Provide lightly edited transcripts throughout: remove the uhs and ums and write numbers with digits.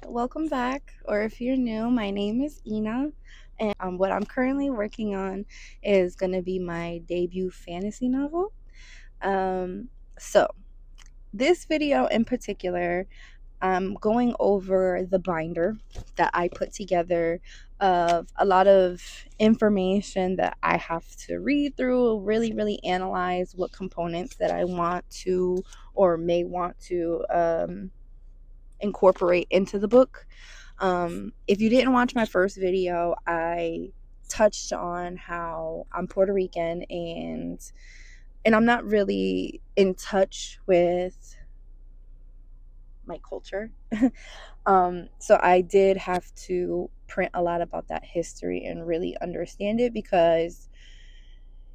Welcome back, or if you're new, my name is Ina, and what I'm currently working on is going to be my debut fantasy novel. Um, so, this video in particular, I'm going over the binder that I put together of a lot of information that I have to read through, really analyze what components that I want to or may want to incorporate into the book. If you didn't watch my first video, I touched on how I'm Puerto Rican and I'm not really in touch with my culture. So I did have to print a lot about that history and really understand it because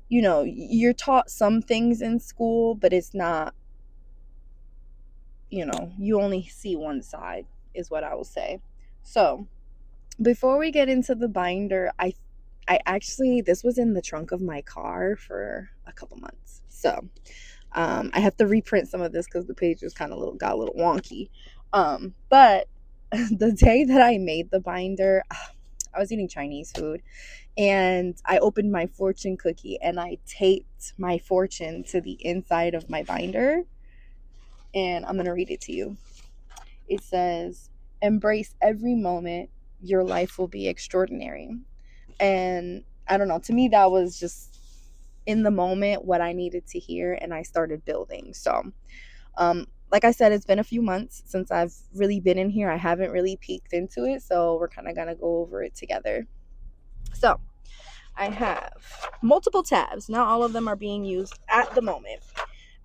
you're taught some things in school, but it's not, you only see one side is what I will say. So, before we get into the binder, I actually, this was in the trunk of my car for a couple months. So, I have to reprint some of this because the page was got a little wonky. But the day that I made the binder, I was eating Chinese food and I opened my fortune cookie and I taped my fortune to the inside of my binder. And I'm going to read it to you. It says, "Embrace every moment. Your life will be extraordinary." And I don't know, to me, that was just in the moment what I needed to hear. And I started building. So, like I said, it's been a few months since I've really been in here. I haven't really peeked into it. So we're kind of going to go over it together. So I have multiple tabs. Not all of them are being used at the moment.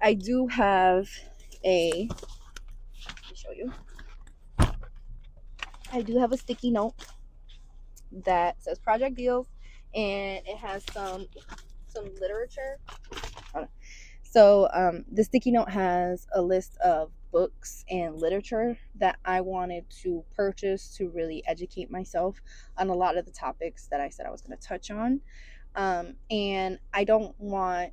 I do have let me show you. I do have a sticky note that says project deals, and it has some literature. So the sticky note has a list of books and literature that I wanted to purchase to really educate myself on a lot of the topics that I said I was going to touch on. And I don't want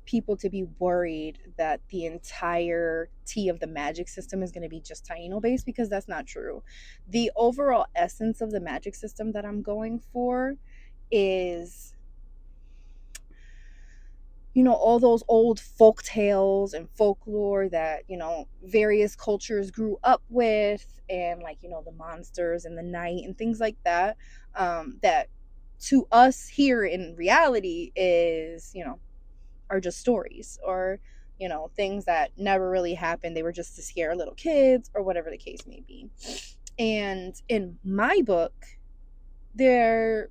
people to be worried that the entirety of the magic system is going to be just Taino based, because that's not true. The overall essence of the magic system that I'm going for is, all those old folk tales and folklore that, various cultures grew up with, and like, the monsters and the night and things like that, that to us here in reality is, are just stories, or things that never really happened. They were just to scare little kids or whatever the case may be. And in my book,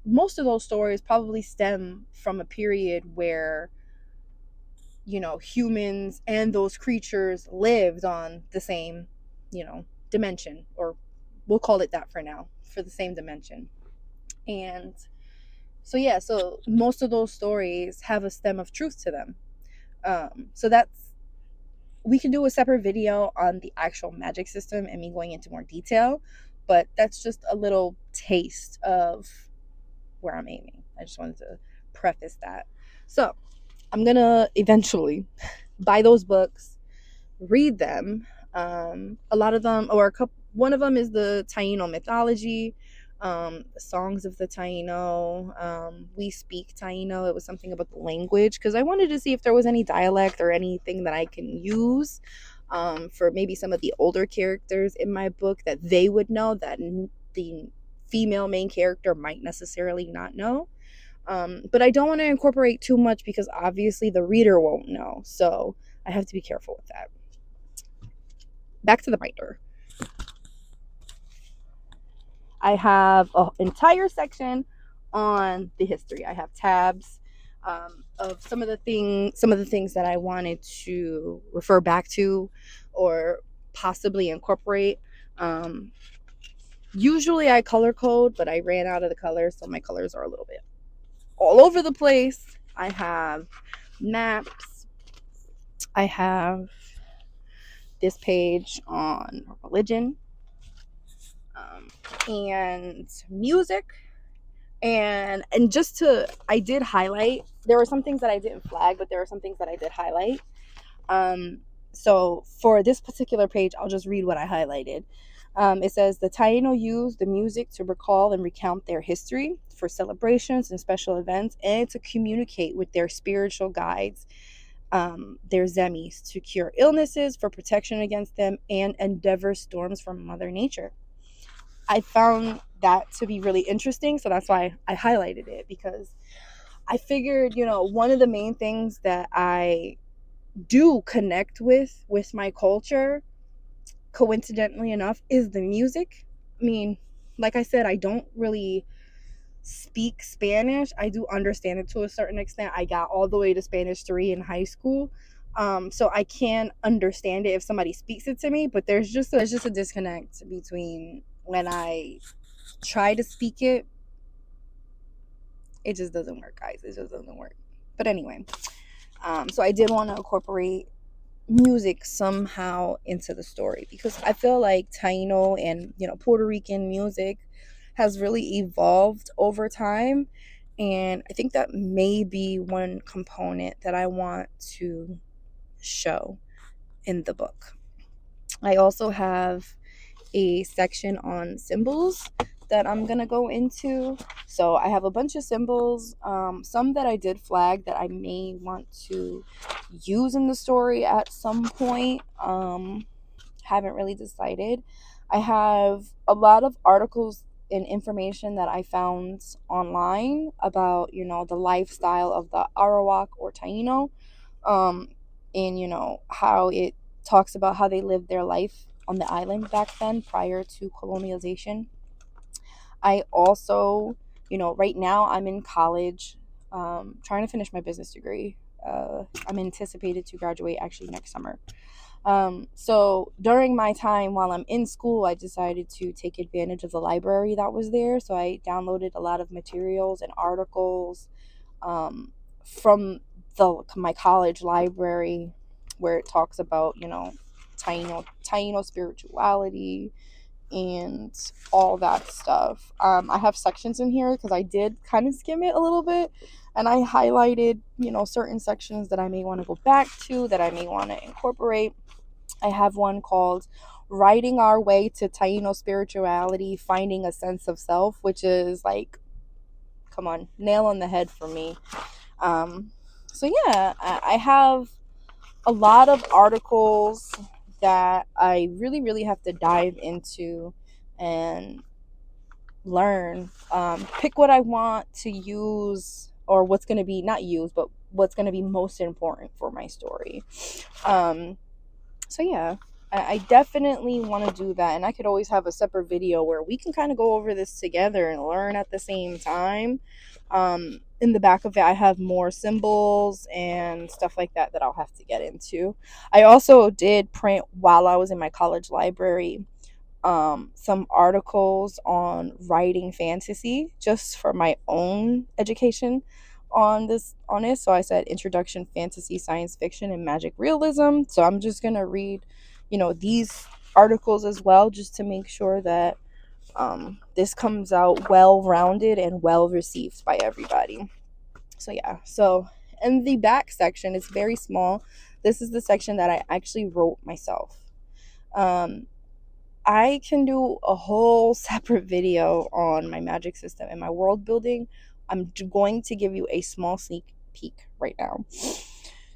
most of those stories probably stem from a period where humans and those creatures lived on the same dimension, or we'll call it that for now, for the same dimension. And so yeah, so most of those stories have a stem of truth to them. So we can do a separate video on the actual magic system and me going into more detail, but that's just a little taste of where I'm aiming. I just wanted to preface that. So I'm gonna eventually buy those books, read them. A lot of them, or one of them is the Taino mythology, the songs of the Taino. We speak Taino. It was something about the language, because I wanted to see if there was any dialect or anything that I can use for maybe some of the older characters in my book that they would know that the female main character might necessarily not know. But I don't want to incorporate too much because obviously the reader won't know. So I have to be careful with that. Back to the binder. I have an entire section on the history. I have tabs of some of the things that I wanted to refer back to or possibly incorporate. Usually I color code, but I ran out of the colors, so my colors are a little bit all over the place. I have maps. I have this page on religion, and music. And I did highlight. There were some things that I didn't flag, but there are some things that I did highlight. So for this particular page, I'll just read what I highlighted. It says the Taino use the music to recall and recount their history for celebrations and special events, and to communicate with their spiritual guides, their zemis, to cure illnesses, for protection against them, and endeavor storms from Mother Nature. I found that to be really interesting, so that's why I highlighted it, because I figured, one of the main things that I do connect with my culture, coincidentally enough, is the music. I mean, like I said, I don't really speak Spanish. I do understand it to a certain extent. I got all the way to Spanish 3 in high school. So I can understand it if somebody speaks it to me, but there's just a disconnect between when I try to speak it. It just doesn't work, guys. It just doesn't work. But anyway, so I did want to incorporate music somehow into the story, because I feel like Taino and Puerto Rican music has really evolved over time, and I think that may be one component that I want to show in the book. I also have a section on symbols that I'm gonna go into. So I have a bunch of symbols, some that I did flag that I may want to use in the story at some point. Haven't really decided. I have a lot of articles and information that I found online about the lifestyle of the Arawak or Taino, and how it talks about how they lived their life on the island back then prior to colonialization. I also, right now I'm in college, trying to finish my business degree. I'm anticipated to graduate actually next summer. So during my time while I'm in school, I decided to take advantage of the library that was there. So I downloaded a lot of materials and articles, from my college library, where it talks about Taino spirituality and all that stuff. I have sections in here because I did kind of skim it a little bit, and I highlighted certain sections that I may want to go back to, that I may want to incorporate. I have one called Writing Our Way to Taino Spirituality, Finding a Sense of Self, which is like, come on, nail on the head for me. So yeah, I have a lot of articles that I really, really have to dive into and learn. Pick what I want to use, or what's going to be, not use, but what's going to be most important for my story. So yeah, I definitely want to do that, and I could always have a separate video where we can kind of go over this together and learn at the same time. In the back of it, I have more symbols and stuff like that I'll have to get into. I also did print, while I was in my college library, some articles on writing fantasy, just for my own education on it. So I said Introduction Fantasy, Science Fiction, and Magic Realism. So I'm just gonna read these articles as well, just to make sure that this comes out well rounded and well received by everybody. So yeah, so in the back section, it's very small. This is the section that I actually wrote myself. I can do a whole separate video on my magic system and my world building. I'm going to give you a small sneak peek right now.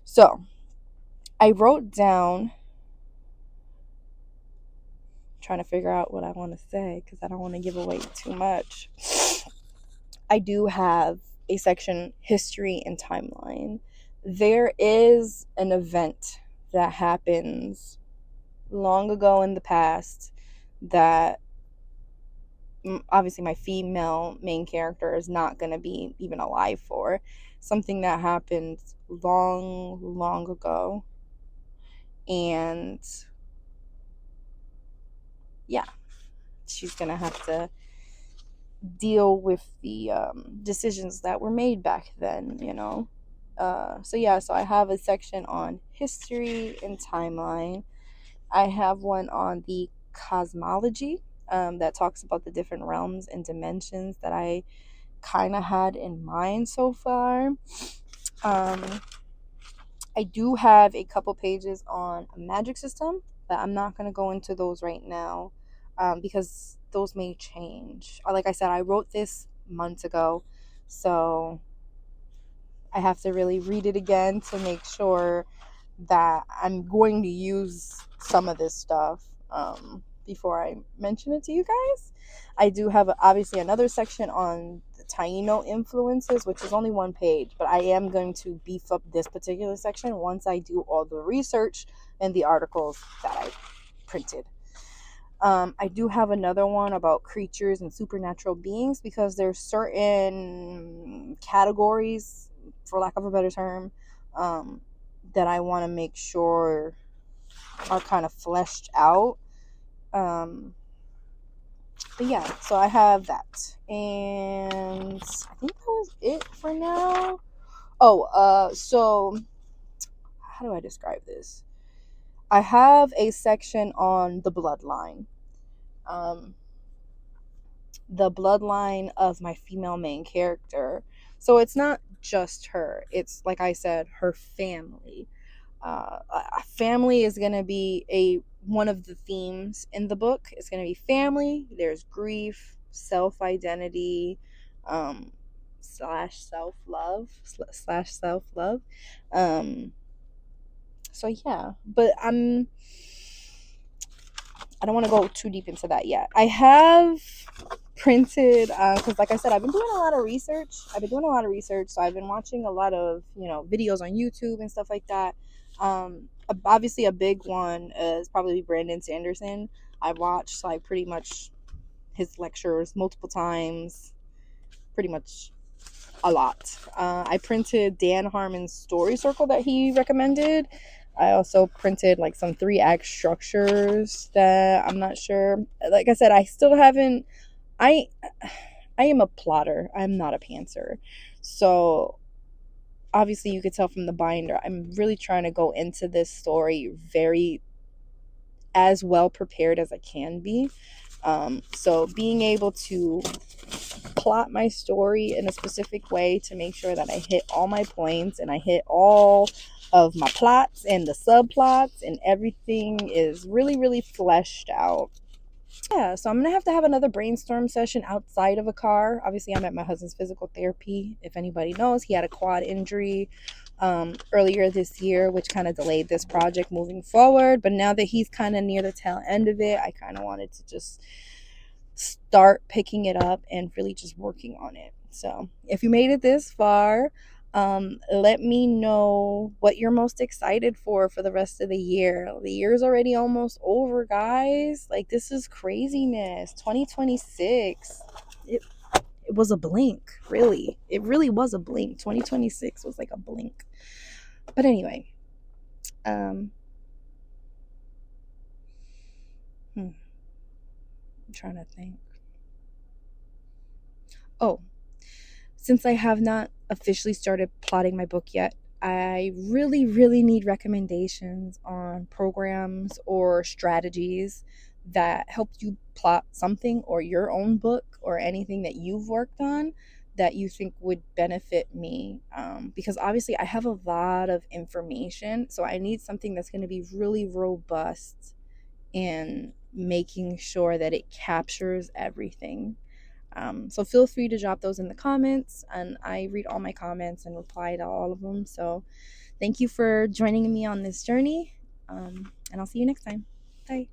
So I wrote down, trying to figure out what I want to say because I don't want to give away too much. I do have a section, history and timeline. There is an event that happens long ago in the past that obviously my female main character is not going to be even alive for. Something that happened long ago, and yeah, she's going to have to deal with the decisions that were made back then, so yeah, so I have a section on history and timeline. I have one on the cosmology, that talks about the different realms and dimensions that I kind of had in mind so far. I do have a couple pages on a magic system, but I'm not going to go into those right now. because those may change. Like I said, I wrote this months ago, so I have to really read it again to make sure that I'm going to use some of this stuff before I mention it to you guys. I do have obviously another section on the Taino influences, which is only one page, but I am going to beef up this particular section once I do all the research and the articles that I printed. I do have another one about creatures and supernatural beings, because there's certain categories, for lack of a better term, that I want to make sure are kind of fleshed out. But yeah, so I have that. And I think that was it for now. So how do I describe this? I have a section on the bloodline. The bloodline of my female main character. So it's not just her. It's, like I said, her family. Family is going to be one of the themes in the book. It's going to be family. There's grief, self-identity, slash self-love. So yeah, but I don't want to go too deep into that yet. I have printed, because like I said, I've been doing a lot of research. So I've been watching a lot of, videos on YouTube and stuff like that. Obviously a big one is probably Brandon Sanderson. I've watched like pretty much his lectures multiple times, pretty much a lot. I printed Dan Harmon's story circle that he recommended. I also printed like some 3-act structures that I'm not sure. Like I said, I still haven't. I am a plotter. I'm not a pantser. So obviously you could tell from the binder, I'm really trying to go into this story very as well prepared as I can be. So being able to plot my story in a specific way to make sure that I hit all my points and I hit all of my plots and the subplots and everything is really, really fleshed out. Yeah, so I'm gonna have to have another brainstorm session outside of a car. Obviously, I'm at my husband's physical therapy. If anybody knows, he had a quad injury earlier this year, which kind of delayed this project moving forward. But now that he's kind of near the tail end of it, I kind of wanted to just start picking it up and really just working on it. So if you made it this far, let me know what you're most excited for the rest of the year. The year's already almost over, guys. Like, this is craziness. 2026, it was a blink. Really, it really was a blink. 2026 was like a blink. But anyway, I'm trying to think. Oh, since I have not officially started plotting my book yet, I really, really need recommendations on programs or strategies that help you plot something or your own book or anything that you've worked on that you think would benefit me. Because obviously I have a lot of information, so I need something that's going to be really robust in making sure that it captures everything. So feel free to drop those in the comments, and I read all my comments and reply to all of them. So thank you for joining me on this journey, and I'll see you next time. Bye.